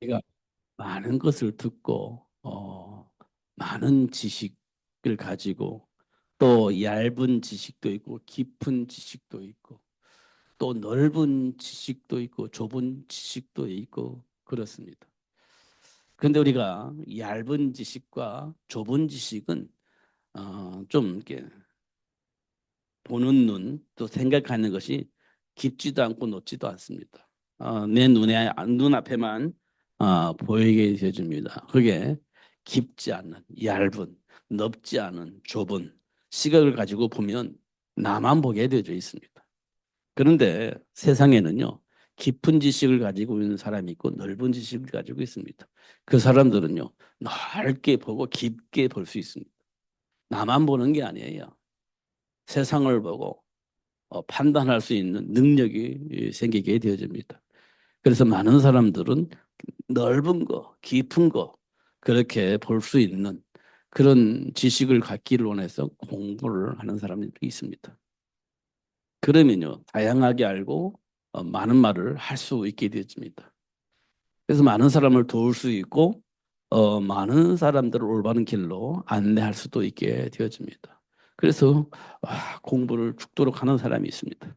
우리가 많은 것을 듣고 많은 지식을 가지고 또 얇은 지식도 있고 깊은 지식도 있고 또 넓은 지식도 있고 좁은 지식도 있고 그렇습니다. 그런데 우리가 얇은 지식과 좁은 지식은 좀 이렇게 보는 눈, 또 생각하는 것이 깊지도 않고 높지도 않습니다. 내 눈앞에만 보이게 되어줍니다. 그게 깊지 않은, 얇은, 넓지 않은, 좁은 시각을 가지고 보면 나만 보게 되어져 있습니다. 그런데 세상에는요, 깊은 지식을 가지고 있는 사람이 있고 넓은 지식을 가지고 있습니다. 그 사람들은요, 넓게 보고 깊게 볼 수 있습니다. 나만 보는 게 아니에요. 세상을 보고 판단할 수 있는 능력이 생기게 되어집니다. 그래서 많은 사람들은 넓은 거, 깊은 거 그렇게 볼 수 있는 그런 지식을 갖기를 원해서 공부를 하는 사람들이 있습니다. 그러면요, 다양하게 알고 많은 말을 할 수 있게 되어집니다. 그래서 많은 사람을 도울 수 있고 많은 사람들을 올바른 길로 안내할 수도 있게 되어집니다. 그래서 공부를 죽도록 하는 사람이 있습니다.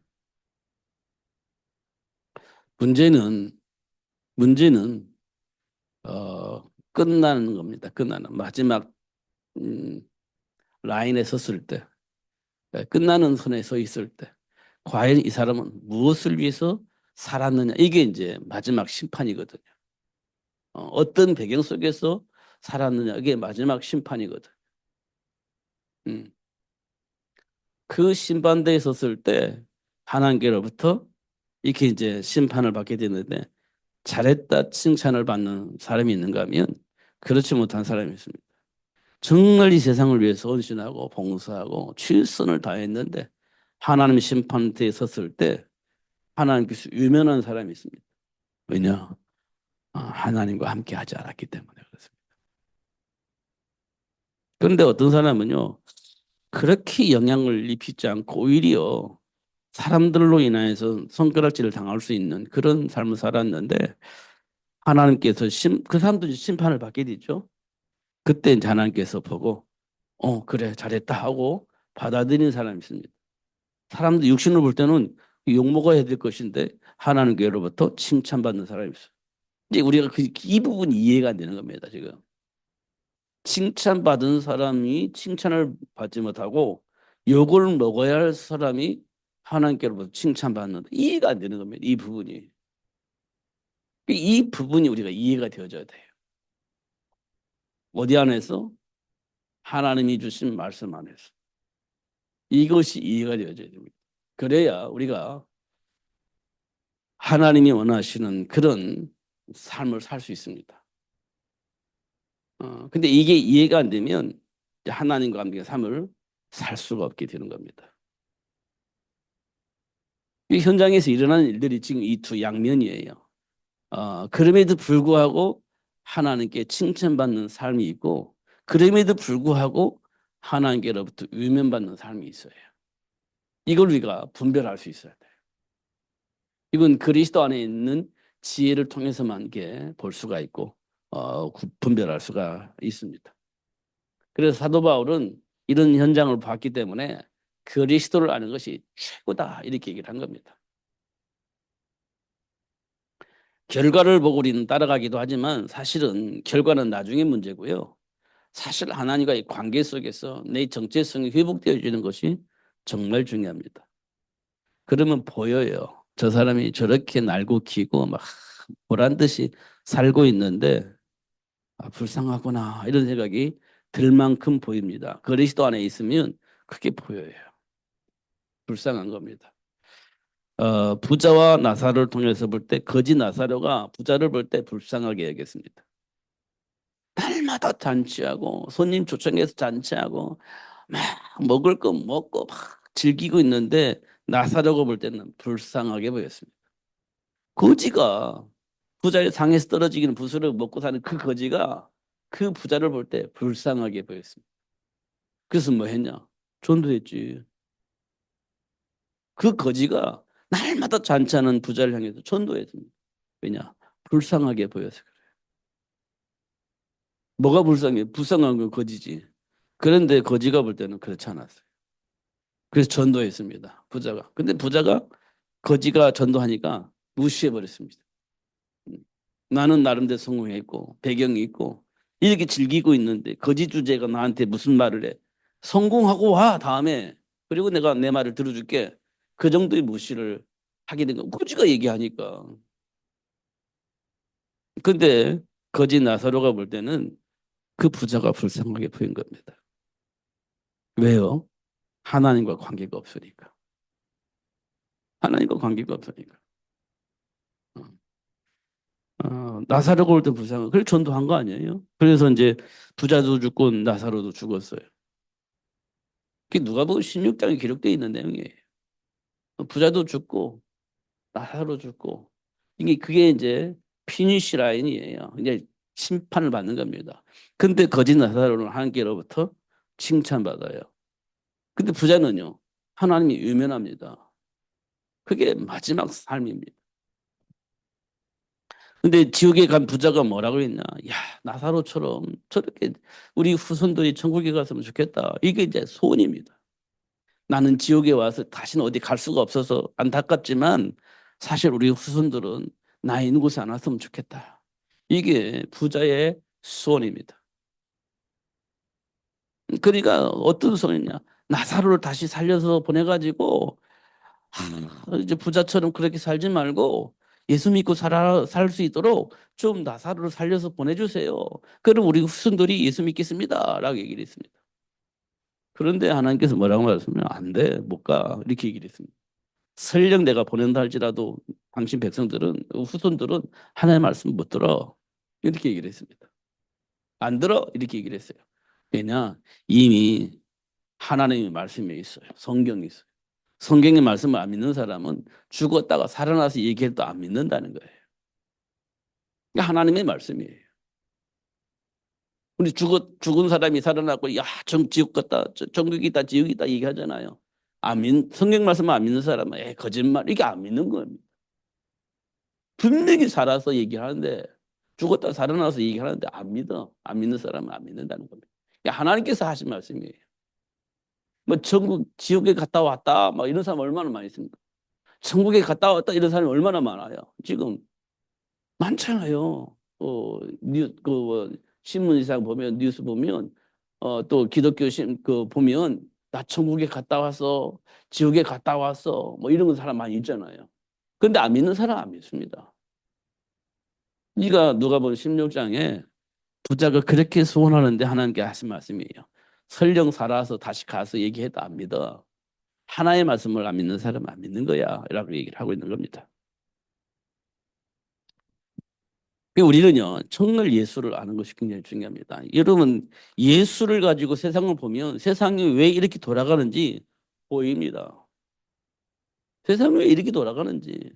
문제는 문제는 끝나는 겁니다. 끝나는 마지막 음, 라인에 섰을 때, 끝나는 선에 서 있을 때, 과연 이 사람은 무엇을 위해서 살았느냐? 이게 이제 마지막 심판이거든요. 어떤 배경 속에서 살았느냐? 이게 마지막 심판이거든. 음. 그 심판대에 섰을 때 하나님께로부터 이렇게 이제 심판을 받게 되는데 잘했다 칭찬을 받는 사람이 있는가 하면 그렇지 못한 사람이 있습니다. 정말 이 세상을 위해서 헌신하고 봉사하고 최선을 다했는데 하나님 심판대에 섰을 때 하나님께서 유면한 사람이 있습니다. 왜냐? 하나님과 함께 하지 않았기 때문에 그렇습니다. 그런데 어떤 사람은요, 그렇게 영향을 입히지 않고 오히려 사람들로 인해서 손가락질을 당할 수 있는 그런 삶을 살았는데 하나님께서 그 사람도 심판을 받게 되죠. 그때 이제 하나님께서 보고 그래 잘했다 하고 받아들이는 사람이 있습니다. 사람들 육신을 볼 때는 욕먹어야 될 것인데 하나님께로부터 칭찬받는 사람이 있어요. 이제 우리가 이 부분이 이해가 안 되는 겁니다. 지금 칭찬받은 사람이 칭찬을 받지 못하고 욕을 먹어야 할 사람이 하나님께로부터 칭찬받는 이해가 안 되는 겁니다. 이 부분이. 이 부분이 우리가 이해가 되어져야 돼요. 어디 안에서? 하나님이 주신 말씀 안에서. 이것이 이해가 되어져야 됩니다. 그래야 우리가 하나님이 원하시는 그런 삶을 살 수 있습니다. 근데 이게 이해가 안 되면 하나님과 함께 삶을 살 수가 없게 되는 겁니다. 이 현장에서 일어나는 일들이 지금 이 두 양면이에요. 그럼에도 불구하고 하나님께 칭찬받는 삶이 있고, 그럼에도 불구하고 하나님께로부터 위면받는 삶이 있어요. 이걸 우리가 분별할 수 있어야 돼요. 이건 그리스도 안에 있는 지혜를 통해서만 볼 수가 있고, 분별할 수가 있습니다. 그래서 사도 바울은 이런 현장을 봤기 때문에 그리스도를 아는 것이 최고다 이렇게 얘기를 한 겁니다. 결과를 보고 우리는 따라가기도 하지만 사실은 결과는 나중에 문제고요. 사실 하나님과의 관계 속에서 내 정체성이 회복되어지는 것이 정말 중요합니다. 그러면 보여요. 저 사람이 저렇게 날고 기고 막 보란 듯이 살고 있는데 불쌍하구나 이런 생각이 들 만큼 보입니다. 그리스도 안에 있으면 그게 보여요. 불쌍한 겁니다. 부자와 나사로를 통해서 볼 때 거지 나사로가 부자를 볼 때 불쌍하게 여겼습니다. 날마다 잔치하고 손님 초청해서 잔치하고 막 먹을 거 먹고 막 즐기고 있는데 나사로가 볼 때는 불쌍하게 보였습니다. 거지가 부자의 상에서 떨어지기는 부스를 먹고 사는 그 거지가 그 부자를 볼 때 불쌍하게 보였습니다. 그래서 뭐 했냐? 전도했지. 그 거지가 날마다 잔치하는 부자를 향해서 전도했습니다. 왜냐? 불쌍하게 보여서 그래요. 뭐가 불쌍해? 불쌍한 건 거지지. 그런데 거지가 볼 때는 그렇지 않았어요. 그래서 전도했습니다. 부자가. 근데 부자가 거지가 전도하니까 무시해버렸습니다. 음. 나는 나름대로 성공했고 배경이 있고 이렇게 즐기고 있는데 거지 주제가 나한테 무슨 말을 해? 성공하고 와 다음에 그리고 내가 내 말을 들어줄게. 그 정도의 무시를 하게 된 거. 거지가 얘기하니까. 근데 거지 나사로가 볼 때는 그 부자가 불쌍하게 보인 겁니다. 왜요? 하나님과 관계가 없으니까. 하나님과 관계가 없으니까. 어. 나사로가 올 때 불쌍한. 그래 전도한 거 아니에요? 그래서 이제 부자도 죽고 나사로도 죽었어요. 그게 누가복음 16장에 기록되어 있는 내용이에요. 부자도 죽고 나사로 죽고 이게 그게 이제 피니시 라인이에요. 이제 심판을 받는 겁니다. 근데 거짓 나사로는 하나님께로부터 칭찬받아요. 근데 부자는요. 하나님이 유면합니다. 그게 마지막 삶입니다. 근데 지옥에 간 부자가 뭐라고 했냐? 야, 나사로처럼 저렇게 우리 후손들이 천국에 갔으면 좋겠다. 이게 이제 소원입니다. 나는 지옥에 와서 다시는 어디 갈 수가 없어서 안타깝지만 사실 우리 후손들은 나 있는 곳에 안 왔으면 좋겠다. 이게 부자의 소원입니다. 그러니까 어떤 소원이냐? 나사로를 다시 살려서 보내가지고 이제 부자처럼 그렇게 살지 말고 예수 믿고 살 수 있도록 좀 나사로를 살려서 보내주세요. 그럼 우리 후손들이 예수 믿겠습니다. 라고 얘기를 했습니다. 그런데 하나님께서 뭐라고 말했으면 안 돼, 못 가. 이렇게 얘기를 했습니다. 설령 내가 보낸다 할지라도 당신 백성들은 후손들은 하나님의 말씀 못 들어. 이렇게 얘기를 했습니다. 안 들어? 이렇게 얘기를 했어요. 왜냐? 이미 하나님의 말씀이 있어요. 성경이 있어요. 성경의 말씀을 안 믿는 사람은 죽었다가 살아나서 얘기해도 안 믿는다는 거예요. 그러니까 하나님의 말씀이에요. 우리 죽은 사람이 살아나고 야, 지옥 같다. 천국이다. 지옥이다 얘기하잖아요. 성경 말씀을 안 믿는 사람은 거짓말 이게 안 믿는 겁니다. 분명히 살아서 얘기하는데 죽었다 살아나서 얘기하는데 안 믿어. 안 믿는 사람은 안 믿는다는 겁니다. 하나님께서 하신 말씀이에요. 뭐 천국 지옥에 갔다 왔다 막 이런 사람 얼마나 많이 있습니까? 천국에 갔다 왔다 이런 사람이 얼마나 많아요. 지금 많잖아요. 뭐 신문이상 보면 뉴스 보면 또 기독교 그 보면 나 천국에 갔다 와서 지옥에 갔다 왔어 뭐 이런 사람 많이 있잖아요. 근데 안 믿는 사람 안 믿습니다. 네가 누가복음 16장에 부자가 그렇게 소원하는데 하나님께 하신 말씀이에요. 설령 살아서 다시 가서 얘기해도 안 믿어. 하나의 말씀을 안 믿는 사람은 안 믿는 거야. 라고 얘기를 하고 있는 겁니다. 우리는요, 정말 예수를 아는 것이 굉장히 중요합니다. 여러분, 예수를 가지고 세상을 보면 세상이 왜 이렇게 돌아가는지 보입니다. 세상이 왜 이렇게 돌아가는지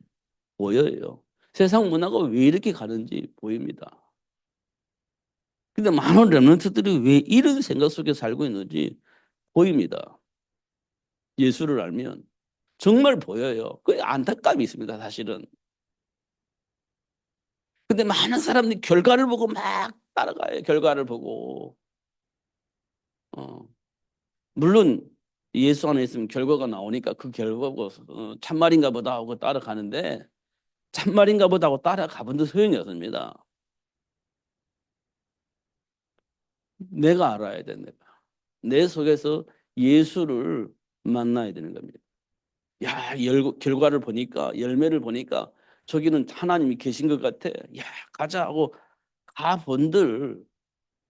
보여요. 세상 문화가 왜 이렇게 가는지 보입니다. 근데 많은 렘넌트들이 왜 이런 생각 속에 살고 있는지 보입니다. 예수를 알면 정말 보여요. 그 안타까움이 있습니다, 사실은. 근데 많은 사람들이 결과를 보고 막 따라가요. 결과를 보고. 어. 물론 예수 안에 있으면 결과가 나오니까 그 결과가 참말인가 보다 하고 따라가는데 참말인가 보다 하고 따라가 본도 소용이 없습니다. 내가 알아야 돼, 내가. 내 속에서 예수를 만나야 되는 겁니다. 야, 결과를 보니까 열매를 보니까 저기는 하나님이 계신 것 같아. 야, 가자 하고 가본들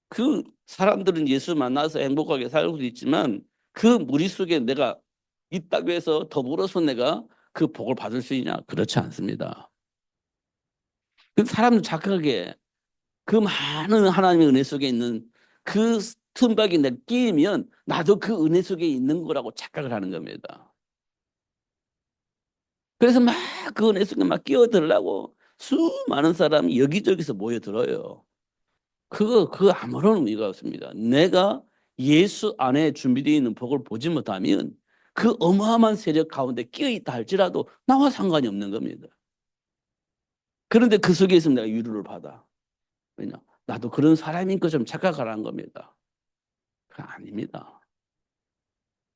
그 사람들은 예수 만나서 행복하게 살고 있지만 그 무리 속에 내가 있다고 해서 더불어서 내가 그 복을 받을 수 있냐? 그렇지 않습니다. 그 사람들 착각하게 그 많은 하나님의 은혜 속에 있는 그 틈박이 내 끼면 나도 그 은혜 속에 있는 거라고 착각을 하는 겁니다. 그래서 막 그 은혜 속에 막 끼어들려고 수많은 사람이 여기저기서 모여들어요. 그거 아무런 의미가 없습니다. 내가 예수 안에 준비되어 있는 복을 보지 못하면 그 어마어마한 세력 가운데 끼어 있다 할지라도 나와 상관이 없는 겁니다. 그런데 그 속에 있으면 내가 위로를 받아. 왜냐? 나도 그런 사람인 것처럼 착각하라는 겁니다. 그거 아닙니다.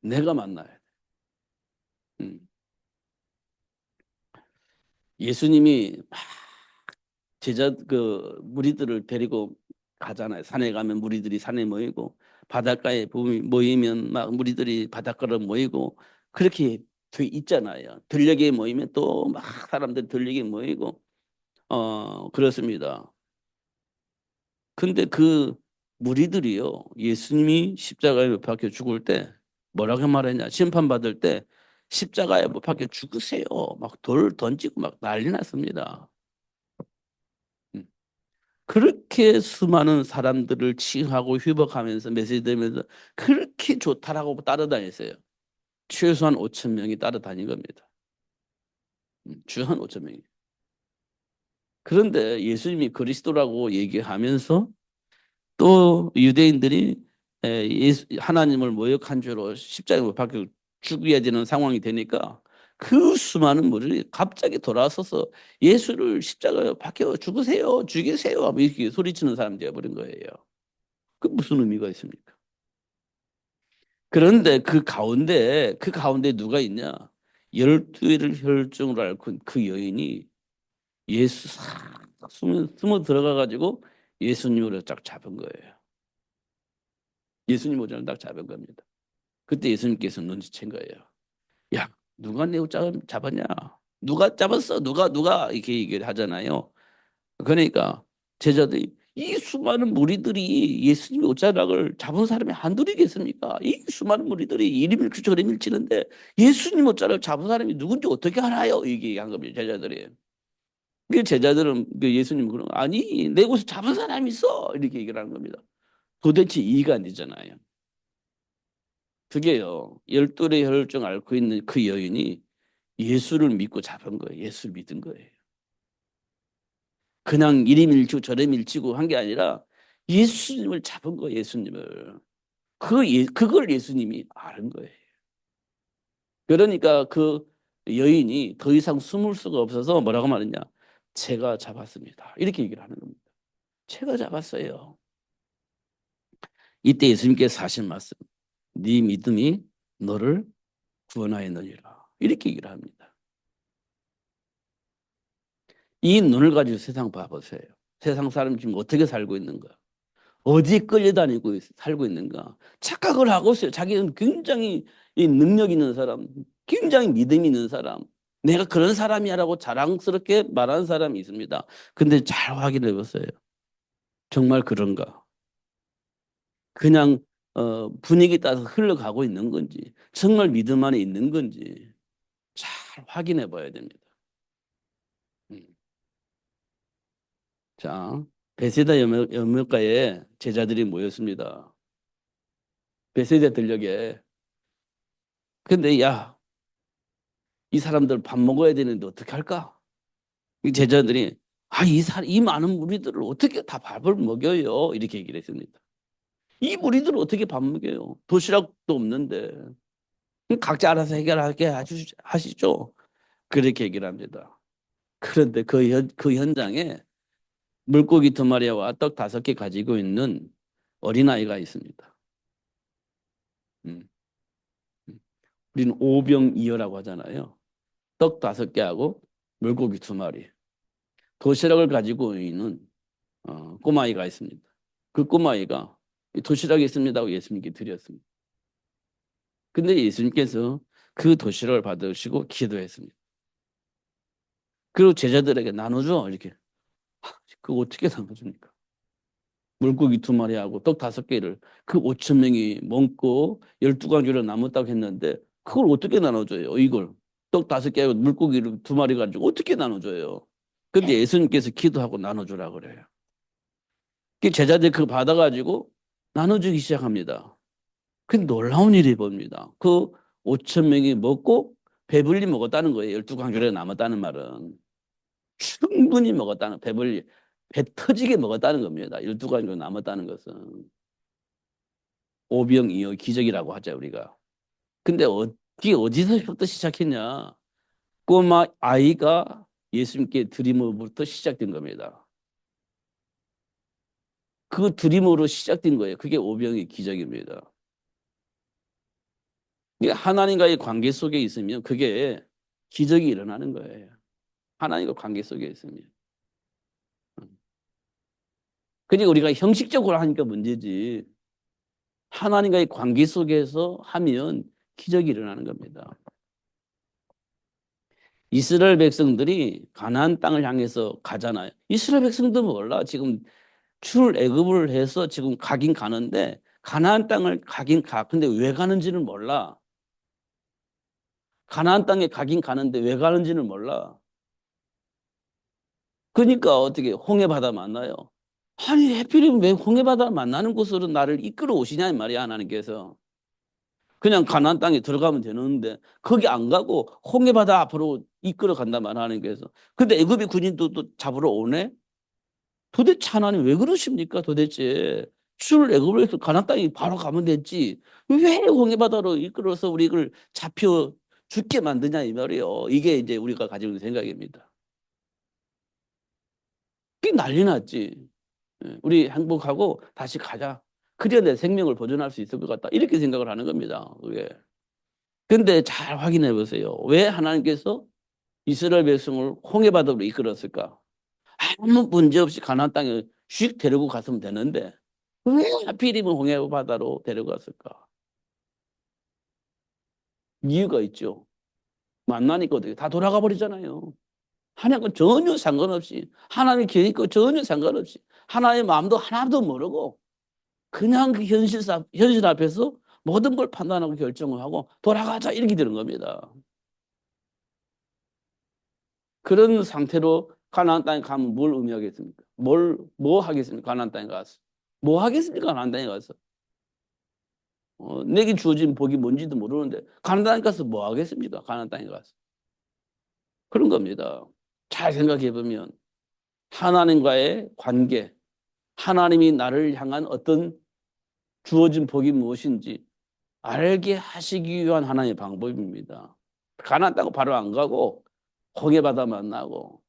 내가 만나야 돼. 음. 예수님이 제자 그 무리들을 데리고 가잖아요. 산에 가면 무리들이 산에 모이고 바닷가에 모이면 막 무리들이 바닷가로 모이고 그렇게 돼 있잖아요. 들녘에 모이면 또 막 사람들 들녘에 모이고 그렇습니다. 근데 그 무리들이요. 예수님이 십자가에 못 박혀 죽을 때 뭐라고 말했냐? 심판받을 때 십자가에 못 박혀 죽으세요. 막 돌 던지고 막 난리 났습니다. 음. 그렇게 수많은 사람들을 칭하고 휘복하면서 메시지 들면서 그렇게 좋다라고 따라다녔어요. 최소한 5천 명이 따라다닌 겁니다. 최소한 5천 명이. 그런데 예수님이 그리스도라고 얘기하면서 또 유대인들이 하나님을 모욕한 죄로 십자가에 못 박혀 죽어야 되는 상황이 되니까 그 수많은 무리들이 갑자기 돌아서서 예수를 십자가에 박혀 죽으세요, 죽이세요 하고 이렇게 소리치는 사람이 되어버린 거예요. 그 무슨 의미가 있습니까? 그런데 그 가운데 누가 있냐? 12를 혈중으로 앓고 그 여인이 예수 싹 숨어 들어가 가지고 예수님을 쫙 잡은 거예요. 예수님 오전을 딱 잡은 겁니다. 그때 예수님께서 눈치챈 거예요. 야, 누가 내 옷 잡았냐? 누가 잡았어? 누가 이렇게 얘기를 하잖아요. 그러니까 제자들이 이 수많은 무리들이 예수님의 옷자락을 잡은 사람이 한둘이겠습니까? 이 수많은 무리들이 이리 밀고 저리 밀치는데 예수님 옷자락을 잡은 사람이 누군지 어떻게 알아요? 이게 얘기한 겁니다. 제자들이. 그 제자들은 그 예수님 그런 아니 내 옷을 잡은 사람이 있어 이렇게 얘기를 하는 겁니다. 도대체 이해가 안 되잖아요. 그게요. 열둘의 혈증 앓고 있는 그 여인이 예수를 믿고 잡은 거예요. 예수를 믿은 거예요. 그냥 이리 밀치고 저리 밀치고 한 게 아니라 예수님을 잡은 거예요. 예수님을. 그걸 예수님이 아는 거예요. 그러니까 그 여인이 더 이상 숨을 수가 없어서 뭐라고 말했냐. 제가 잡았습니다. 이렇게 얘기를 하는 겁니다. 제가 잡았어요. 이때 예수님께서 하신 말씀. 네 믿음이 너를 구원하였느니라. 이렇게 얘기를 합니다. 이 눈을 가지고 세상 봐보세요. 세상 사람이 지금 어떻게 살고 있는가? 어디에 끌려다니고 살고 있는가? 착각을 하고 있어요. 자기는 굉장히 이 능력 있는 사람, 굉장히 믿음 있는 사람, 내가 그런 사람이야라고 자랑스럽게 말하는 사람이 있습니다. 근데 잘 확인해 보세요. 정말 그런가? 그냥 분위기 따라서 흘러가고 있는 건지, 정말 믿음 안에 있는 건지 잘 확인해 봐야 됩니다. 음. 자, 베세다 연못가에 제자들이 모였습니다. 베세다 들녘에. 근데 야, 이 사람들 밥 먹어야 되는데 어떻게 할까? 이 제자들이 이 많은 무리들을 어떻게 다 밥을 먹여요? 이렇게 얘기를 했습니다. 이 무리들을 어떻게 밥 먹여요? 도시락도 없는데. 각자 알아서 해결하게 하시죠. 그렇게 얘기를 합니다. 그런데 그 현장에 물고기 2마리와 떡 5개 가지고 있는 어린아이가 있습니다. 음. 우리는 오병이어라고 하잖아요. 떡 5개하고 물고기 2마리. 도시락을 가지고 있는 꼬마아이가 있습니다. 그 꼬마아이가 도시락이 있습니다 하고 예수님께 드렸습니다. 근데 예수님께서 그 도시락을 받으시고 기도했습니다. 그리고 제자들에게 나눠줘 이렇게. 그거 어떻게 나눠줍니까? 물고기 2마리하고 떡 5개를 그 5천 명이 먹고 12가지로 남았다고 했는데 그걸 어떻게 나눠줘요? 이걸 떡 5개하고 물고기를 2마리 가지고 어떻게 나눠줘요? 근데 예수님께서 기도하고 나눠주라 그래요. 그 제자들이 그거 받아가지고 나눠주기 시작합니다. 그 놀라운 일이 봅니다. 그 5천 명이 먹고 배불리 먹었다는 거예요. 12강줄에 남았다는 말은. 충분히 먹었다는, 배불리, 배 터지게 먹었다는 겁니다. 12강줄 남았다는 것은. 오병이어 기적이라고 하죠, 우리가. 근데 어떻게, 어디서부터 시작했냐? 꼬마 아이가 예수님께 드림으로부터 시작된 겁니다. 그 드림으로 시작된 거예요. 그게 오병의 기적입니다. 이게 하나님과의 관계 속에 있으면 그게 기적이 일어나는 거예요. 하나님과 관계 속에 있으면. 그러니까 우리가 형식적으로 하니까 문제지. 하나님과의 관계 속에서 하면 기적이 일어나는 겁니다. 이스라엘 백성들이 가나안 땅을 향해서 가잖아요. 이스라엘 백성도 몰라. 지금 출애굽을 해서 지금 가긴 가는데 가나안 땅을 가긴 가. 근데 왜 가는지는 몰라. 가나안 땅에 가긴 가는데 왜 가는지는 몰라. 그러니까 어떻게 홍해바다 만나요? 아니 해필이면 왜 홍해바다 만나는 곳으로 나를 이끌어 오시냐 이 말이야 하나님께서. 그냥 가나안 땅에 들어가면 되는데 거기 안 가고 홍해바다 앞으로 이끌어 간단 말이야 하나님께서. 근데 애굽의 군인도 또 잡으러 오네? 도대체 하나님 왜 그러십니까 도대체. 출애굽에서 가나안 땅에 바로 가면 됐지. 왜 홍해바다로 이끌어서 우리를 잡혀 죽게 만드냐 이 말이에요. 이게 이제 우리가 가지고 있는 생각입니다. 그게 난리 났지. 우리 행복하고 다시 가자. 그래야 내 생명을 보존할 수 있을 것 같다. 이렇게 생각을 하는 겁니다. 그게. 근데 잘 확인해 보세요. 왜 하나님께서 이스라엘 백성을 홍해바다로 이끌었을까? 아무 문제 없이 가나안 땅에 휙 데리고 갔으면 되는데 왜 하필이면 홍해바다로 데려갔을까? 이유가 있죠. 만나니까 어떻게 다 돌아가 버리잖아요. 하나님과 전혀 상관없이 하나님 계획과 전혀 상관없이 하나님의 마음도 하나도 모르고 그냥 그 현실 앞에서 모든 걸 판단하고 결정을 하고 돌아가자 이렇게 되는 겁니다. 그런 상태로 가나안 땅에 가면 뭘 의미하겠습니까? 뭐 하겠습니까? 가나안 땅에 가서. 뭐 하겠습니까? 가나안 땅에 가서. 내게 주어진 복이 뭔지도 모르는데 가나안 땅에 가서 뭐 하겠습니까? 가나안 땅에 가서. 그런 겁니다. 잘 생각해 보면 하나님과의 관계, 하나님이 나를 향한 어떤 주어진 복이 무엇인지 알게 하시기 위한 하나님의 방법입니다. 가나안 땅 바로 안 가고 홍해바다 만나고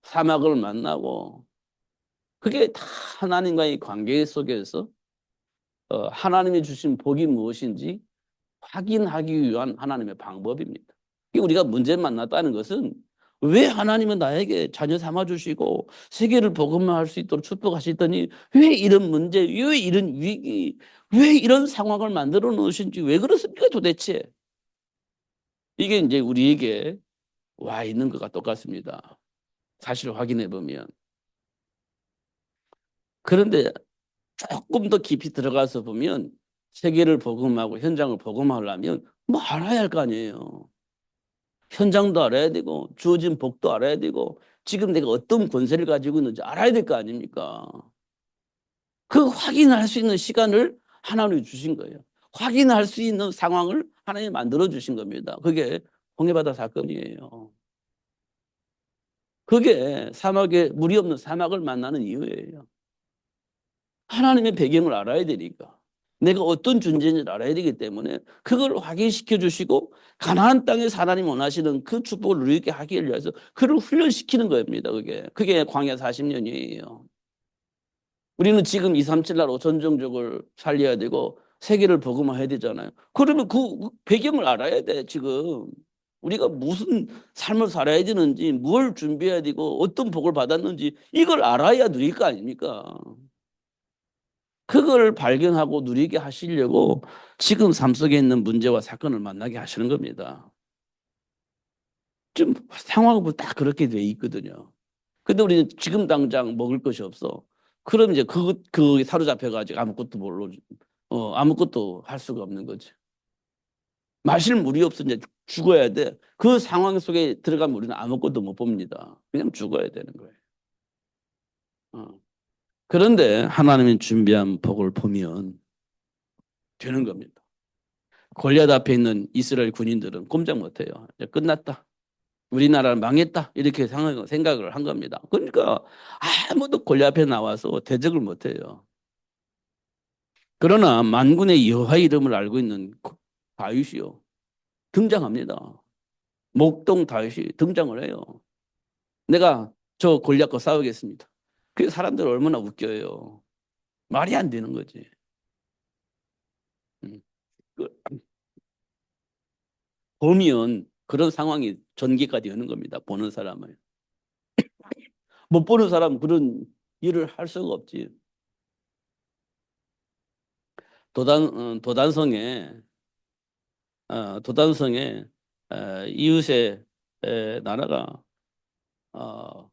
사막을 만나고 그게 다 하나님과의 관계 속에서 하나님이 주신 복이 무엇인지 확인하기 위한 하나님의 방법입니다. 우리가 문제 만났다는 것은 왜 하나님은 나에게 자녀 삼아주시고 세계를 복음화할 수 있도록 축복하시더니 왜 이런 문제, 왜 이런 위기, 왜 이런 상황을 만들어 놓으신지 왜 그렇습니까 도대체. 이게 이제 우리에게 와 있는 것과 똑같습니다. 사실 확인해 보면. 그런데 조금 더 깊이 들어가서 보면 세계를 복음하고 현장을 복음하려면 뭐 알아야 할 거 아니에요. 현장도 알아야 되고 주어진 복도 알아야 되고 지금 내가 어떤 권세를 가지고 있는지 알아야 될 거 아닙니까? 그 확인할 수 있는 시간을 하나님이 주신 거예요. 확인할 수 있는 상황을 하나님이 만들어 주신 겁니다. 그게 홍해바다 사건이에요. 그게 사막에 물이 없는 사막을 만나는 이유예요. 하나님의 배경을 알아야 되니까. 내가 어떤 존재인지를 알아야 되기 때문에 그걸 확인시켜 주시고 가나안 땅에서 하나님 원하시는 그 축복을 누리게 하기 위해서 그를 훈련시키는 겁니다. 그게 광야 40년이에요. 우리는 지금 237날 오천정족을 살려야 되고 세계를 복음화해야 되잖아요. 그러면 그 배경을 알아야 돼 지금. 우리가 무슨 삶을 살아야 되는지 뭘 준비해야 되고 어떤 복을 받았는지 이걸 알아야 누릴 거 아닙니까? 그걸 발견하고 누리게 하시려고 지금 삶 속에 있는 문제와 사건을 만나게 하시는 겁니다. 좀 상황은 딱 그렇게 돼 있거든요. 근데 우리는 지금 당장 먹을 것이 없어. 그럼 이제 그 사로잡혀가지고 아무것도 모르, 아무것도 할 수가 없는 거지. 마실 물이 없어 이제 죽어야 돼. 그 상황 속에 들어가면 우리는 아무것도 못 봅니다. 그냥 죽어야 되는 거예요. 어. 그런데 하나님이 준비한 복을 보면 되는 겁니다. 골리앗 앞에 있는 이스라엘 군인들은 꼼짝 못해요. 이제 끝났다. 우리나라는 망했다. 이렇게 생각을 한 겁니다. 그러니까 아무도 골리앗 앞에 나와서 대적을 못해요. 그러나 만군의 여호와 이름을 알고 있는 다윗이요 등장합니다. 목동 다윗이 등장을 해요. 내가 저 골리앗과 싸우겠습니다. 그 사람들 얼마나 웃겨요. 말이 안 되는 거지. 음. 그, 보면 그런 상황이 전개가 되는 겁니다. 보는 사람을. 못 보는 사람은 그런 일을 할 수가 없지. 도단성에 도단성에 이웃의 나라가 어,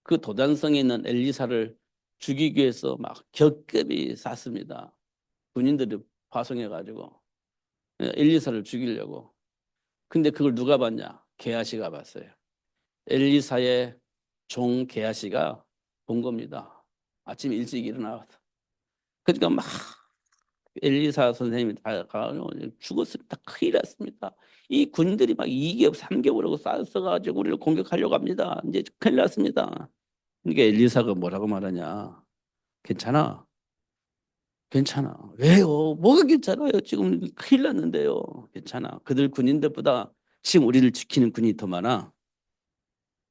그 도단성에 있는 엘리사를 죽이기 위해서 막 격급이 쌌습니다. 군인들이 파송해가지고 엘리사를 죽이려고. 근데 그걸 누가 봤냐? 게하시가 봤어요. 엘리사의 종 게하시가 본 겁니다. 아침 일찍 일어나서. 그러니까 막 엘리사 선생님이 다 가가지고 죽었습니다. 큰일 났습니다. 이 군인들이 막 2개월, 3개월하고 쌓여가지고 우리를 공격하려고 합니다. 이제 큰일 났습니다. 그러니까 엘리사가 뭐라고 말하냐? 괜찮아. 괜찮아. 왜요? 뭐가 괜찮아요? 지금 큰일 났는데요. 괜찮아. 그들 군인들보다 지금 우리를 지키는 군이 더 많아.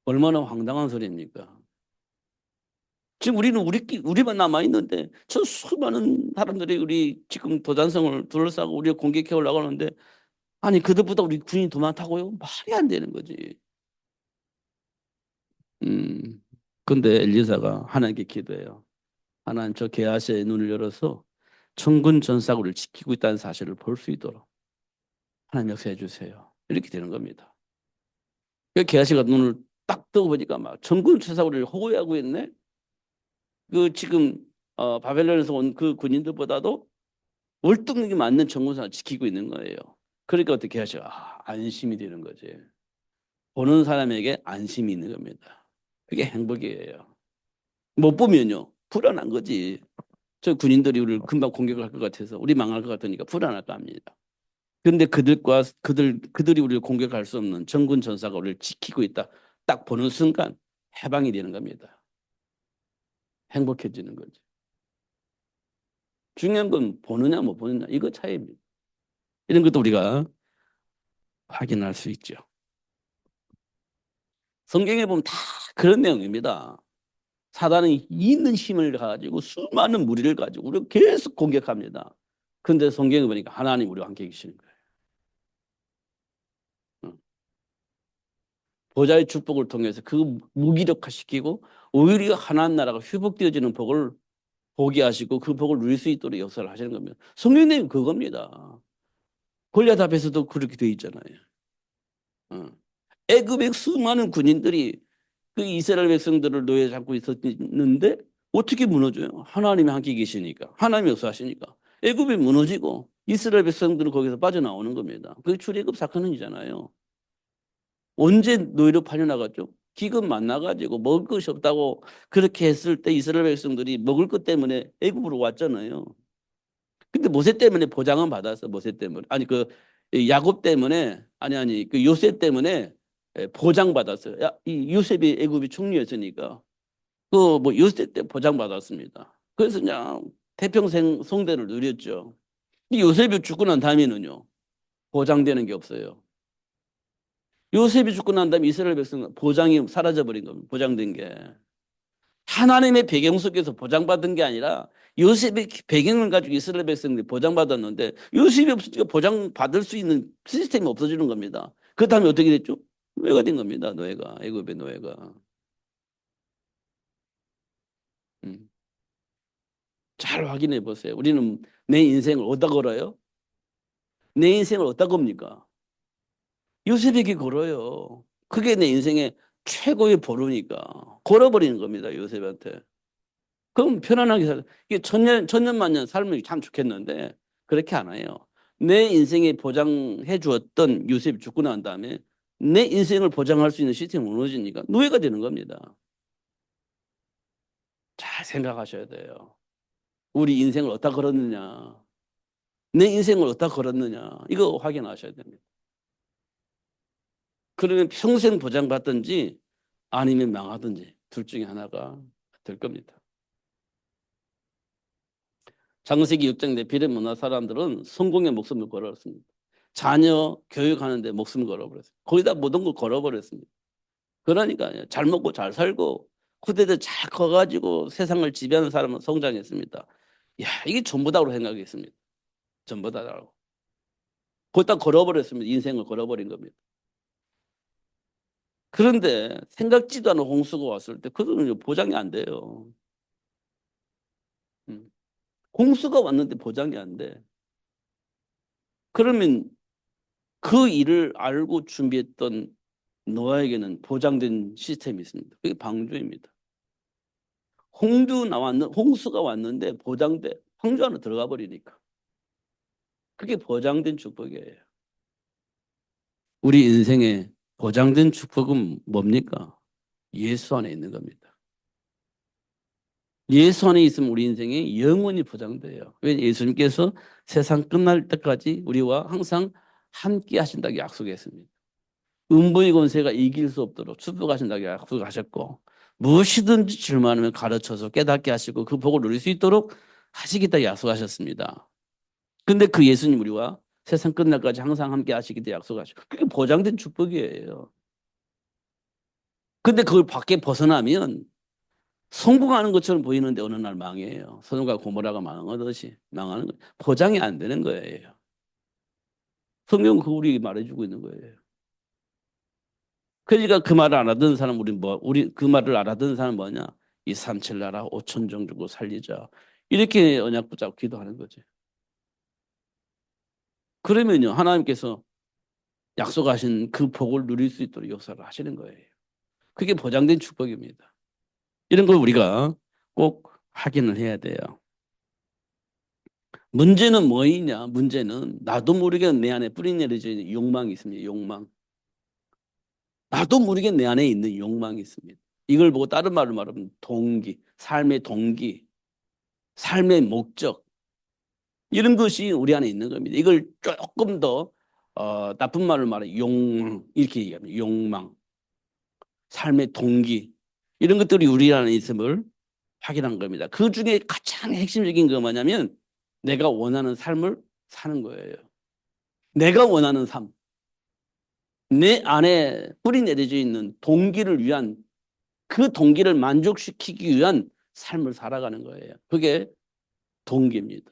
얼마나 황당한 소리입니까? 지금 우리는 우리만 남아 있는데 저 수많은 사람들이 우리 지금 도단성을 둘러싸고 우리가 공격해 올라가는데 아니 그들보다 우리 군인이 더 많다고요? 말이 안 되는 거지. 음. 근데 엘리사가 하나님께 기도해요. 하나님 저 게하시의 눈을 열어서 천군 전사구를 지키고 있다는 사실을 볼 수 있도록 하나님 역사해 주세요. 이렇게 되는 겁니다. 그 게하시가 눈을 딱 뜨고 보니까 막 천군 전사구를 호위하고 있네. 그 지금 바벨론에서 온 그 군인들보다도 월등하게 많은 정군사를 지키고 있는 거예요. 그러니까 어떻게 하죠? 안심이 되는 거지. 보는 사람에게 안심이 있는 겁니다. 그게 행복이에요. 못 보면요. 불안한 거지. 저 군인들이 우리를 금방 공격할 것 같아서 우리 망할 것 같으니까 불안할 거 아닙니다. 그런데 그들이 우리를 공격할 수 없는 정군 전사가 우리를 지키고 있다. 딱 보는 순간 해방이 되는 겁니다. 행복해지는 거지. 중요한 건 보느냐 못 보느냐 이거 차이입니다. 이런 것도 우리가 확인할 수 있죠. 성경에 보면 다 그런 내용입니다. 사단은 있는 힘을 가지고 수많은 무리를 가지고 우리를 계속 공격합니다. 그런데 성경에 보니까 하나님 우리와 함께 계시는 거예요. 보좌의 축복을 통해서 그 무기력화시키고 오히려 하나님 나라가 회복되어지는 복을 보게 하시고 그 복을 누릴 수 있도록 역사를 하시는 겁니다. 성령님 그겁니다. 골리앗 앞에서도 그렇게 돼 있잖아요. 어. 애굽의 수많은 군인들이 그 이스라엘 백성들을 노예 잡고 있었는데 어떻게 무너져요? 하나님이 함께 계시니까. 하나님이 역사하시니까. 애굽이 무너지고 이스라엘 백성들은 거기서 빠져나오는 겁니다. 그게 출애굽 사건이잖아요. 언제 노예로 팔려나갔죠? 기근 만나가지고 먹을 것이 없다고 그렇게 했을 때 이스라엘 백성들이 먹을 것 때문에 애굽으로 왔잖아요. 근데 모세 때문에 보장은 받았어. 모세 때문에. 아니 그 야곱 때문에 아니 그 요셉 때문에 보장 받았어요. 이 요셉이 애굽이 총리였으니까 그 뭐 요셉 때 보장 받았습니다. 그래서 그냥 태평생 성대를 누렸죠. 이 요셉이 죽고 난 다음에는요. 보장되는 게 없어요. 요셉이 죽고 난 다음에 이스라엘 백성은 보장이 사라져버린 겁니다. 보장된 게. 하나님의 배경 속에서 보장받은 게 아니라 요셉의 배경을 가지고 이스라엘 백성들이 보장받았는데 요셉이 없으니까 보장받을 수 있는 시스템이 없어지는 겁니다. 그 다음에 어떻게 됐죠? 노예가 된 겁니다. 노예가. 애굽의 노예가. 음. 잘 확인해 보세요. 우리는 내 인생을 어디다 걸어요? 내 인생을 어디다 겁니까? 요셉에게 걸어요. 그게 내 인생의 최고의 보루니까. 걸어버리는 겁니다. 요셉한테. 그럼 편안하게 살. 이게 천년 만년 살면 참 좋겠는데 그렇게 안 해요. 내 인생에 보장해 주었던 요셉이 죽고 난 다음에 내 인생을 보장할 수 있는 시스템이 무너지니까 노예가 되는 겁니다. 잘 생각하셔야 돼요. 우리 인생을 어디다 걸었느냐. 내 인생을 어디다 걸었느냐. 이거 확인하셔야 됩니다. 그러면 평생 보장받든지 아니면 망하든지 둘 중에 하나가 될 겁니다. 창세기 6장 내 비례 문화 사람들은 성공에 목숨을 걸었습니다. 자녀 교육하는데 목숨을 걸어버렸어요. 거기다 모든 걸 걸어버렸습니다. 그러니까 잘 먹고 잘 살고 후대들 잘 커가지고 세상을 지배하는 사람은 성장했습니다. 야, 이게 전부다고 생각했습니다. 전부다라고. 거기다 걸어버렸습니다. 인생을 걸어버린 겁니다. 그런데 생각지도 않은 홍수가 왔을 때 그들은 보장이 안 돼요. 음. 홍수가 왔는데 보장이 안 돼. 그러면 그 일을 알고 준비했던 노아에게는 보장된 시스템이 있습니다. 그게 방주입니다. 홍수가 왔는데 보장돼. 방주 안에 들어가 버리니까. 그게 보장된 축복이에요. 우리 인생에 보장된 축복은 뭡니까? 예수 안에 있는 겁니다. 예수 안에 있으면 우리 인생이 영원히 보장돼요. 왜 예수님께서 세상 끝날 때까지 우리와 항상 함께 하신다고 약속했습니다. 음부의 권세가 이길 수 없도록 축복하신다고 약속하셨고 무엇이든지 질문하면 가르쳐서 깨닫게 하시고 그 복을 누릴 수 있도록 하시겠다 약속하셨습니다. 근데 그 예수님 우리와 세상 끝날까지 항상 함께 하시겠다 약속하시고 그게 보장된 축복이에요. 근데 그걸 밖에 벗어나면 성공하는 것처럼 보이는데 어느 날 망해요. 소돔과 고모라가 망하듯이 망하는 거예요. 보장이 안 되는 거예요. 성경은 그 우리에게 말해주고 있는 거예요. 그러니까 그 말을 알아듣는 사람 우리 그 말을 알아듣는 사람 뭐냐? 이 삼칠나라 5천 종 주고 살리자. 이렇게 언약 붙잡고 기도하는 거지. 그러면요 하나님께서 약속하신 그 복을 누릴 수 있도록 역사를 하시는 거예요. 그게 보장된 축복입니다. 이런 걸 우리가 꼭 확인을 해야 돼요. 문제는 뭐이냐? 문제는 나도 모르게 내 안에 뿌리 내려져 있는 욕망이 있습니다. 욕망. 나도 모르게 내 안에 있는 욕망이 있습니다. 이걸 보고 다른 말로 말하면 동기, 삶의 동기, 삶의 목적 이런 것이 우리 안에 있는 겁니다. 이걸 조금 더 나쁜 말로 말해 욕망 이렇게 얘기합니다. 욕망, 삶의 동기 이런 것들이 우리 안에 있음을 확인한 겁니다. 그 중에 가장 핵심적인 거 뭐냐면 내가 원하는 삶을 사는 거예요. 내가 원하는 삶. 내 안에 뿌리 내려져 있는 동기를 위한 그 동기를 만족시키기 위한 삶을 살아가는 거예요. 그게 동기입니다.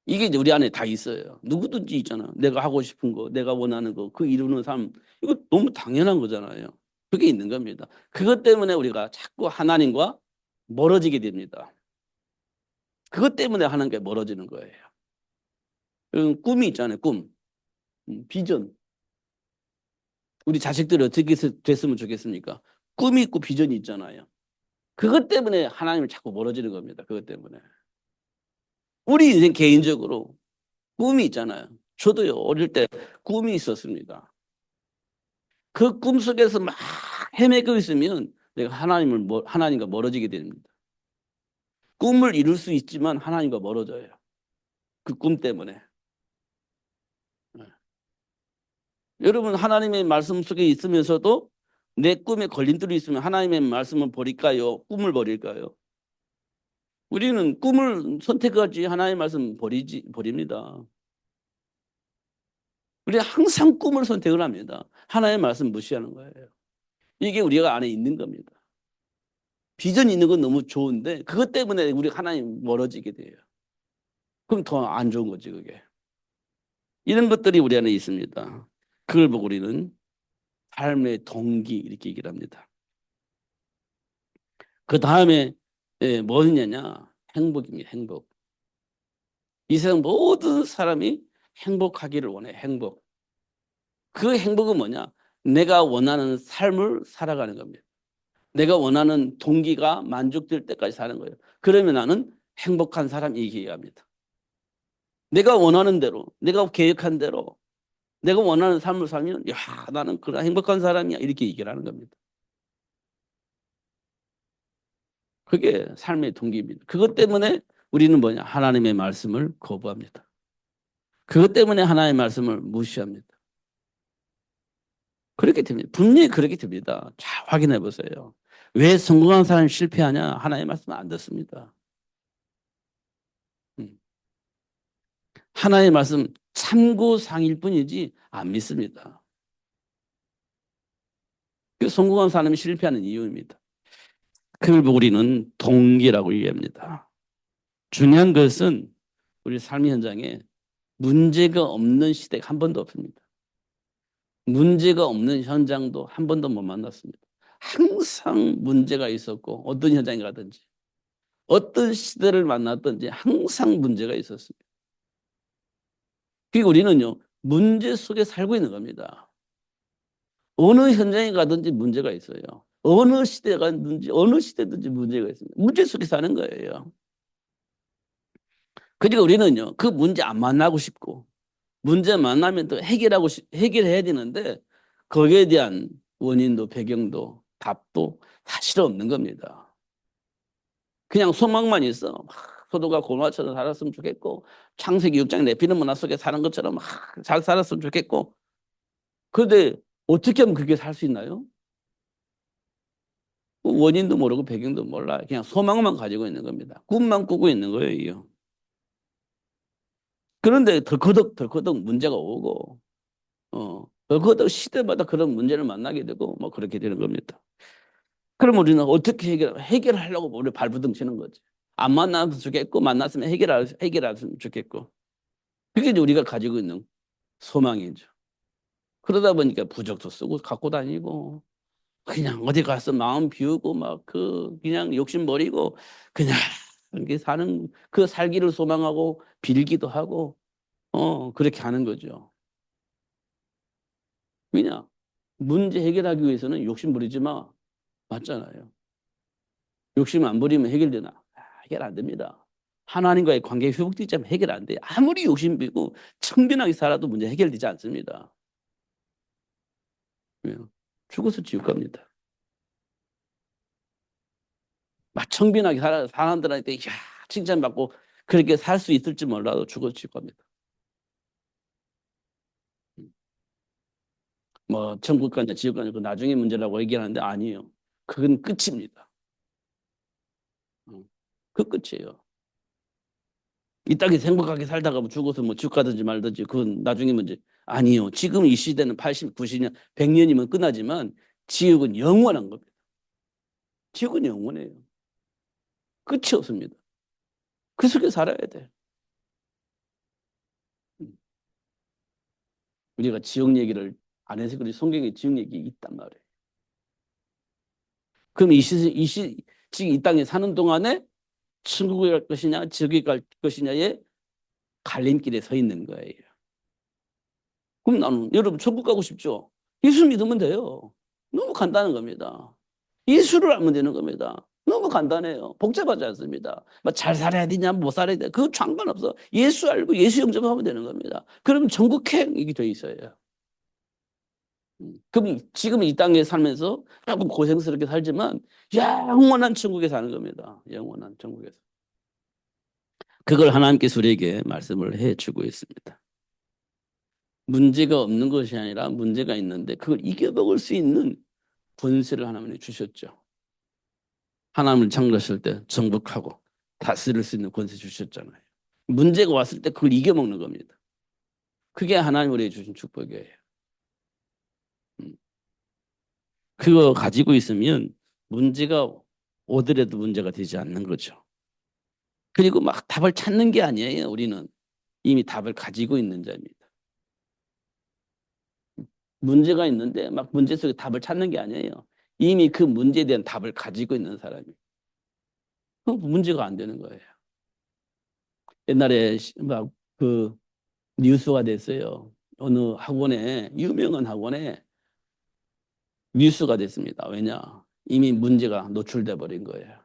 이게 이제 우리 안에 다 있어요. 누구든지 있잖아. 내가 하고 싶은 거, 내가 원하는 거, 그 이루는 삶. 이거 너무 당연한 거잖아요. 그게 있는 겁니다. 그것 때문에 우리가 자꾸 하나님과 멀어지게 됩니다. 그것 때문에 하나님께 멀어지는 거예요. 꿈이 있잖아요. 꿈. 비전. 우리 자식들이 어떻게 됐으면 좋겠습니까? 꿈이 있고 비전이 있잖아요. 그것 때문에 하나님을 자꾸 멀어지는 겁니다. 그것 때문에. 우리 인생 개인적으로 꿈이 있잖아요. 저도요, 어릴 때 꿈이 있었습니다. 그 꿈 속에서 막 헤매고 있으면 내가 하나님과 멀어지게 됩니다. 꿈을 이룰 수 있지만 하나님과 멀어져요. 그 꿈 때문에. 네. 여러분, 하나님의 말씀 속에 있으면서도 내 꿈에 걸림돌이 있으면 하나님의 말씀을 버릴까요? 꿈을 버릴까요? 우리는 꿈을 선택하지 하나님의 말씀 버립니다. 우리가 항상 꿈을 선택을 합니다. 하나님의 말씀 무시하는 거예요. 이게 우리가 안에 있는 겁니다. 비전이 있는 건 너무 좋은데 그것 때문에 우리 하나님 멀어지게 돼요. 그럼 더 안 좋은 거지 그게. 이런 것들이 우리 안에 있습니다. 그걸 보고 우리는 삶의 동기 이렇게 얘기를 합니다. 그 다음에 뭐냐냐 행복입니다. 행복. 이 세상 모든 사람이 행복하기를 원해. 행복. 그 행복은 뭐냐? 내가 원하는 삶을 살아가는 겁니다. 내가 원하는 동기가 만족될 때까지 사는 거예요. 그러면 나는 행복한 사람 얘기합니다. 내가 원하는 대로, 내가 계획한 대로, 내가 원하는 삶을 살면, 야, 나는 그런 행복한 사람이야. 이렇게 얘기를 하는 겁니다. 그게 삶의 동기입니다. 그것 때문에 우리는 뭐냐? 하나님의 말씀을 거부합니다. 그것 때문에 하나님의 말씀을 무시합니다. 그렇게 됩니다. 분명히 그렇게 됩니다. 잘 확인해 보세요. 왜 성공한 사람이 실패하냐? 하나님의 말씀을 안 듣습니다. 음. 하나님의 말씀 참고상일 뿐이지 안 믿습니다. 그 성공한 사람이 실패하는 이유입니다. 그걸 보고 우리는 동기라고 얘기합니다. 중요한 것은 우리 삶의 현장에 문제가 없는 시대가 한 번도 없습니다. 문제가 없는 현장도 한 번도 못 만났습니다. 항상 문제가 있었고 어떤 현장에 가든지 어떤 시대를 만났든지 항상 문제가 있었습니다. 그리고 우리는요 문제 속에 살고 있는 겁니다. 어느 현장에 가든지 문제가 있어요. 어느 시대에 가든지 어느 시대든지 문제가 있습니다. 문제 속에 사는 거예요. 그러니까 우리는요 그 문제 안 만나고 싶고 문제 만나면 또 해결해야 되는데 거기에 대한 원인도 배경도 답도 사실 없는 겁니다. 그냥 소망만 있어. 소도가 고노아처럼 살았으면 좋겠고 창세기 6장 내피는 문화 속에 사는 것처럼 잘 살았으면 좋겠고 그런데 어떻게 하면 그렇게 살 수 있나요? 원인도 모르고 배경도 몰라. 그냥 소망만 가지고 있는 겁니다. 꿈만 꾸고 있는 거예요. 그런데 덜커덕 문제가 오고 덜커덕 시대마다 그런 문제를 만나게 되고 뭐 그렇게 되는 겁니다. 그럼 우리는 어떻게 해결하려고 우리 발부둥 치는 거지. 안 만나면 좋겠고 만났으면 해결했으면 좋겠고. 그게 이제 우리가 가지고 있는 소망이죠. 그러다 보니까 부적도 쓰고 갖고 다니고 그냥 어디 가서 마음 비우고 막 그냥 욕심 버리고 그냥 이렇게 사는 그 살기를 소망하고 빌기도 하고 그렇게 하는 거죠. 왜냐? 문제 해결하기 위해서는 욕심 부리지 마. 맞잖아요. 욕심 안 부리면 해결되나? 해결 안 됩니다. 하나님과의 관계 회복되지 않으면 해결 안 돼요. 아무리 욕심 부리고 청빈하게 살아도 문제 해결되지 않습니다. 왜요? 죽어서 지옥 갑니다. 막 청빈하게 살아 사람들한테 야 칭찬받고 그렇게 살 수 있을지 몰라도 죽어서 지옥 갑니다. 뭐 천국 가냐 지옥 가냐 그 나중에 문제라고 얘기하는데 아니에요. 그건 끝입니다. 그 끝이에요. 이 땅에서 행복하게 살다가 뭐 죽어서 뭐 지옥 가든지 말든지 그건 나중에 문제 아니에요. 지금 이 시대는 80, 90년, 100년이면 끝나지만 지옥은 영원한 겁니다. 지옥은 영원해요. 끝이 없습니다. 그 속에 살아야 돼. 우리가 지옥 얘기를 안 해서 그렇지 성경에 지옥 얘기 있단 말이에요. 그럼 지금 이 땅에 사는 동안에 천국에 갈 것이냐 지옥에 갈 것이냐의 갈림길에 서 있는 거예요. 그럼 나는 여러분 천국 가고 싶죠? 예수 믿으면 돼요. 너무 간단한 겁니다. 예수를 알면 되는 겁니다. 너무 간단해요. 복잡하지 않습니다. 잘 살아야 되냐, 못 살아야 되냐, 그거 상관없어. 예수 알고 예수 영접하면 되는 겁니다. 그럼 전국행이 돼 있어요. 그럼 지금 이 땅에 살면서 조금 고생스럽게 살지만 영원한 천국에 사는 겁니다. 영원한 천국에서. 그걸 하나님께서 우리에게 말씀을 해주고 있습니다. 문제가 없는 것이 아니라 문제가 있는데 그걸 이겨먹을 수 있는 권세를 하나님이 주셨죠. 하나님을 창조하실 때 정복하고 다스릴 수 있는 권세 주셨잖아요. 문제가 왔을 때 그걸 이겨먹는 겁니다. 그게 하나님 우리에게 주신 축복이에요. 음. 그거 가지고 있으면 문제가 오더라도 문제가 되지 않는 거죠. 그리고 막 답을 찾는 게 아니에요. 우리는 이미 답을 가지고 있는 자입니다. 문제가 있는데 막 문제 속에 답을 찾는 게 아니에요. 이미 그 문제에 대한 답을 가지고 있는 사람이. 그럼 문제가 안 되는 거예요. 옛날에 막 뉴스가 됐어요. 어느 학원에 유명한 학원에 뉴스가 됐습니다. 왜냐? 이미 문제가 노출돼 버린 거예요.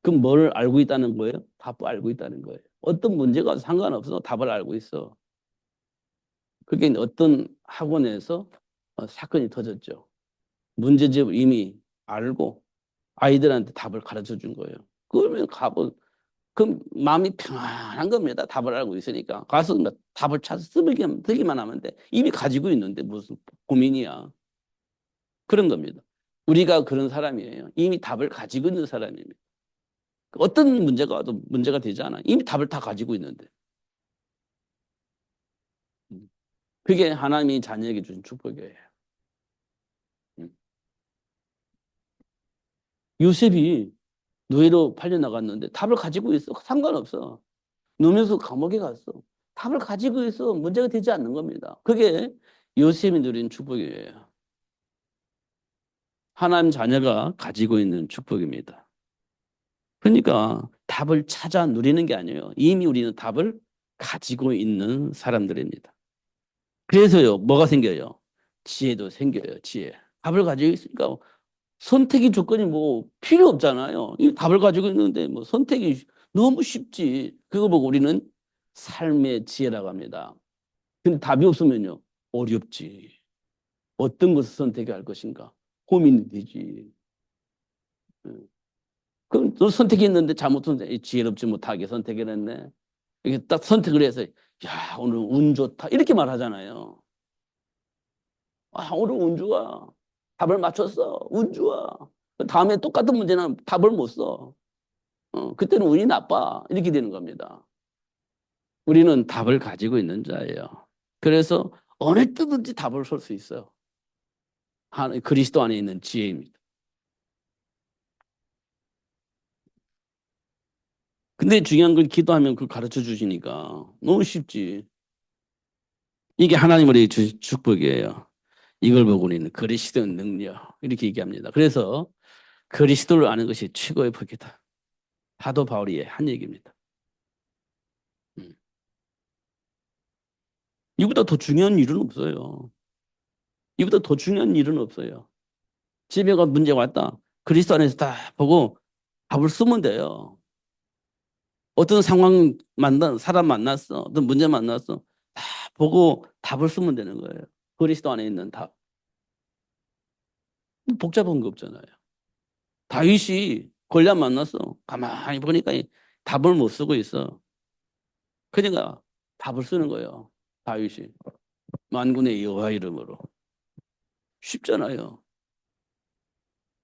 그럼 뭘 알고 있다는 거예요? 답을 알고 있다는 거예요. 어떤 문제가 상관없어. 답을 알고 있어. 그게 어떤 학원에서 사건이 터졌죠. 문제집을 이미 알고 아이들한테 답을 가르쳐 준 거예요. 그러면 그럼 마음이 편안한 겁니다. 답을 알고 있으니까. 가서 답을 찾아 쓰기만 하면 돼. 이미 가지고 있는데 무슨 고민이야. 그런 겁니다. 우리가 그런 사람이에요. 이미 답을 가지고 있는 사람입니다. 어떤 문제가 와도 문제가 되지 않아. 이미 답을 다 가지고 있는데. 그게 하나님이 자녀에게 주신 축복이에요. 요셉이 노예로 팔려 나갔는데 답을 가지고 있어. 상관없어. 누면서 감옥에 갔어. 답을 가지고 있어. 문제가 되지 않는 겁니다. 그게 요셉이 누린 축복이에요. 하나님 자녀가 가지고 있는 축복입니다. 그러니까 답을 찾아 누리는 게 아니에요. 이미 우리는 답을 가지고 있는 사람들입니다. 그래서요, 뭐가 생겨요? 지혜도 생겨요, 지혜. 답을 가지고 있으니까 선택의 조건이 뭐 필요 없잖아요. 이 답을 가지고 있는데 뭐 선택이 너무 쉽지. 그거 보고 우리는 삶의 지혜라고 합니다. 근데 답이 없으면요, 어렵지. 어떤 것을 선택해야 할 것인가? 고민이 되지. 응. 그럼 또 선택했는데 잘못 선택, 지혜롭지 못하게 선택을 했네. 이게 딱 선택을 해서, 야, 오늘 운 좋다. 이렇게 말하잖아요. 아, 오늘 운 좋아. 답을 맞췄어. 운 좋아. 다음에 똑같은 문제는 답을 못 써. 그때는 운이 나빠. 이렇게 되는 겁니다. 우리는 답을 가지고 있는 자예요. 그래서 어느 때든지 답을 쏠 수 있어요. 그리스도 안에 있는 지혜입니다. 근데 중요한 건 기도하면 그걸 가르쳐 주시니까 너무 쉽지. 이게 하나님의 축복이에요. 이걸 보고 우리는 그리스도의 능력 이렇게 얘기합니다. 그래서 그리스도를 아는 것이 최고의 복이다. 사도 바울이 한 얘기입니다. 음. 이보다 더 중요한 일은 없어요. 이보다 더 중요한 일은 없어요. 집에 가 문제 왔다. 그리스도 안에서 다 보고 답을 쓰면 돼요. 어떤 상황 사람 만났어. 어떤 문제 만났어. 다 보고 답을 쓰면 되는 거예요. 그리스도 안에 있는 답. 복잡한 거 없잖아요. 다윗이 골리앗 만났어. 가만히 보니까 답을 못 쓰고 있어. 그러니까 답을 쓰는 거예요. 다윗이. 만군의 여호와 이름으로. 쉽잖아요.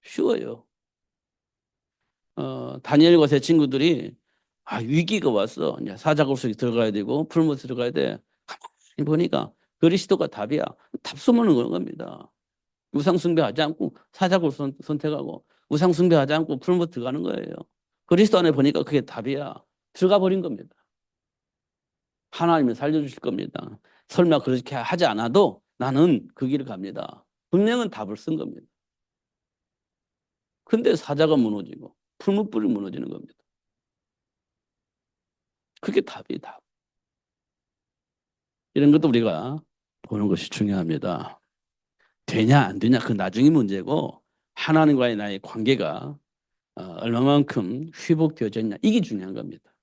쉬워요. 다니엘과 제 친구들이 위기가 왔어. 이제 사자굴 속에 들어가야 되고 풀무에 들어가야 돼. 가만히 보니까 그리스도가 답이야. 답 써먹는 겁니다. 우상 숭배하지 않고 사자굴 선택하고 우상 숭배하지 않고 풀무 들어가는 거예요. 그리스도 안에 보니까 그게 답이야. 들어가 버린 겁니다. 하나님이 살려주실 겁니다. 설마 그렇게 하지 않아도 나는 그 길을 갑니다. 분명은 답을 쓴 겁니다. 근데 사자가 무너지고 풀무불이 무너지는 겁니다. 그게 답이 답. 이런 것도 우리가 보는 것이 중요합니다. 되냐 안 되냐 그 나중의 문제고 하나님과의 나의 관계가 얼마만큼 회복되어졌냐 이게 중요한 겁니다.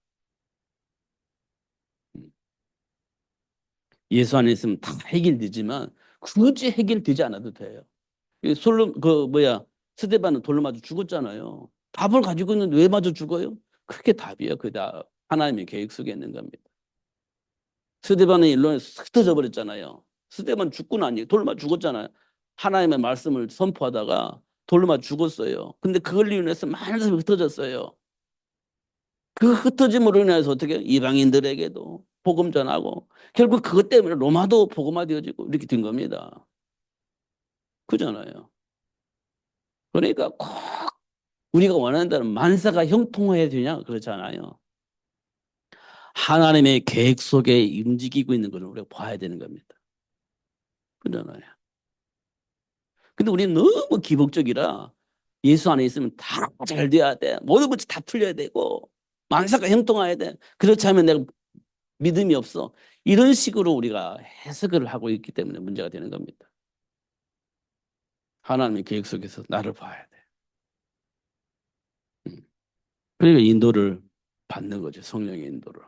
예수 안에 있으면 다 해결되지만 굳이 해결되지 않아도 돼요. 스데반은 돌로 맞아 죽었잖아요. 답을 가지고 있는데 왜 맞아 죽어요? 그게 답이에요. 그다 하나님의 계획 속에 있는 겁니다. 스데반의 일로 흩어져 버렸잖아요. 스데반 죽고 나니 돌로 맞아 죽었잖아요. 하나님의 말씀을 선포하다가 돌로 맞아 죽었어요. 근데 그걸 이유해서 많은 사람이 흩어졌어요. 그 흩어짐으로 인해서 어떻게 이방인들에게도 복음 전하고 결국 그것 때문에 로마도 복음화되어지고 이렇게 된 겁니다. 그잖아요. 그러니까 꼭 우리가 원하는 대로 만사가 형통해야 되냐 그렇잖아요. 하나님의 계획 속에 움직이고 있는 것을 우리가 봐야 되는 겁니다. 그잖아요. 근데 우리는 너무 기복적이라 예수 안에 있으면 다 잘 돼야 돼. 모든 것이 다 풀려야 되고 만사가 형통해야 돼. 그렇지 않으면 내가 믿음이 없어. 이런 식으로 우리가 해석을 하고 있기 때문에 문제가 되는 겁니다. 하나님의 계획 속에서 나를 봐야 돼. 음. 그러니까 인도를 받는 거죠. 성령의 인도를.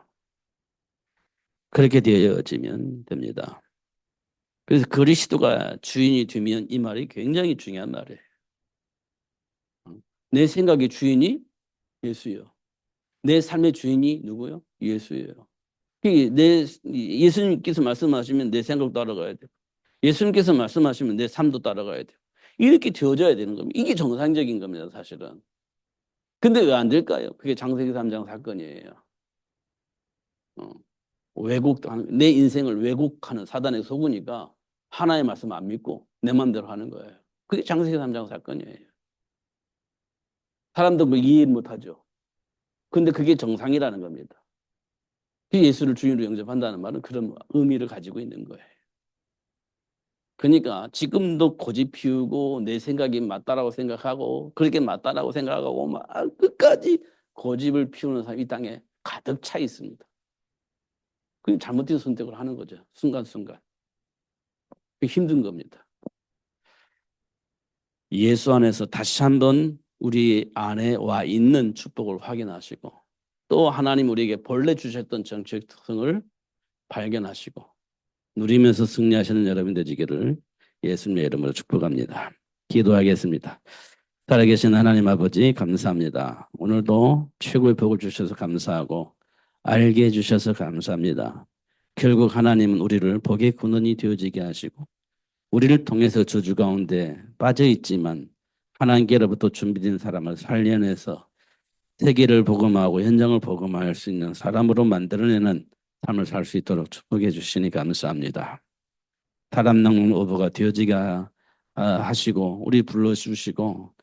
그렇게 되어지면 됩니다. 그래서 그리스도가 주인이 되면 이 말이 굉장히 중요한 말이에요. 내 생각의 주인이 예수요. 내 삶의 주인이 누구요? 예수예요. 예수님께서 말씀하시면 내 생각도 따라가야 돼요. 예수님께서 말씀하시면 내 삶도 따라가야 돼요. 이렇게 되어져야 되는 겁니다. 이게 정상적인 겁니다, 사실은. 근데 왜 안 될까요? 그게 창세기 3장 사건이에요. 어, 내 인생을 왜곡하는 사단의 속으니까 하나의 말씀 안 믿고 내 마음대로 하는 거예요. 그게 창세기 3장 사건이에요. 사람도 뭐 이해 못하죠. 근데 그게 정상이라는 겁니다. 예수를 주인으로 영접한다는 말은 그런 의미를 가지고 있는 거예요. 그러니까 지금도 고집 피우고 내 생각이 맞다라고 생각하고 그렇게 맞다라고 생각하고 막 끝까지 고집을 피우는 사람이 이 땅에 가득 차 있습니다. 그 잘못된 선택을 하는 거죠. 순간순간. 그게 힘든 겁니다. 예수 안에서 다시 한번 우리 안에 와 있는 축복을 확인하시고 또 하나님 우리에게 본래 주셨던 정책 특성을 발견하시고 누리면서 승리하시는 여러분 되시기를 예수님의 이름으로 축복합니다. 기도하겠습니다. 살아계신 하나님 아버지 감사합니다. 오늘도 최고의 복을 주셔서 감사하고 알게 해주셔서 감사합니다. 결국 하나님은 우리를 복의 근원이 되어지게 하시고 우리를 통해서 저주 가운데 빠져 있지만 하나님께로부터 준비된 사람을 살려내서 세계를 복음하고 현장을 복음할 수 있는 사람으로 만들어내는 삶을 살 수 있도록 축복해 주시니 감사합니다. 사람 낭만 오버가 되어지게 하시고 우리 불러주시고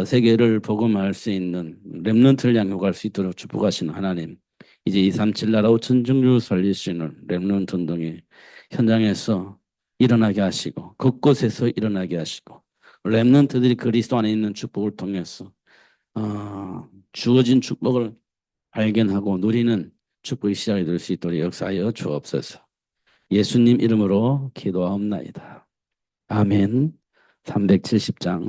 세계를 복음할 수 있는 렘넌트를 양육할 수 있도록 축복하시는 하나님. 이제 237 나라 5천 종류 살리시는 렘넌트 운동이 현장에서 일어나게 하시고 곳곳에서 일어나게 하시고 렘넌트들이 그리스도 안에 있는 축복을 통해서 주어진 축복을 발견하고 누리는 축복의 시작이 될 수 있도록 역사하여 주옵소서. 예수님 이름으로 기도하옵나이다. 아멘. 370장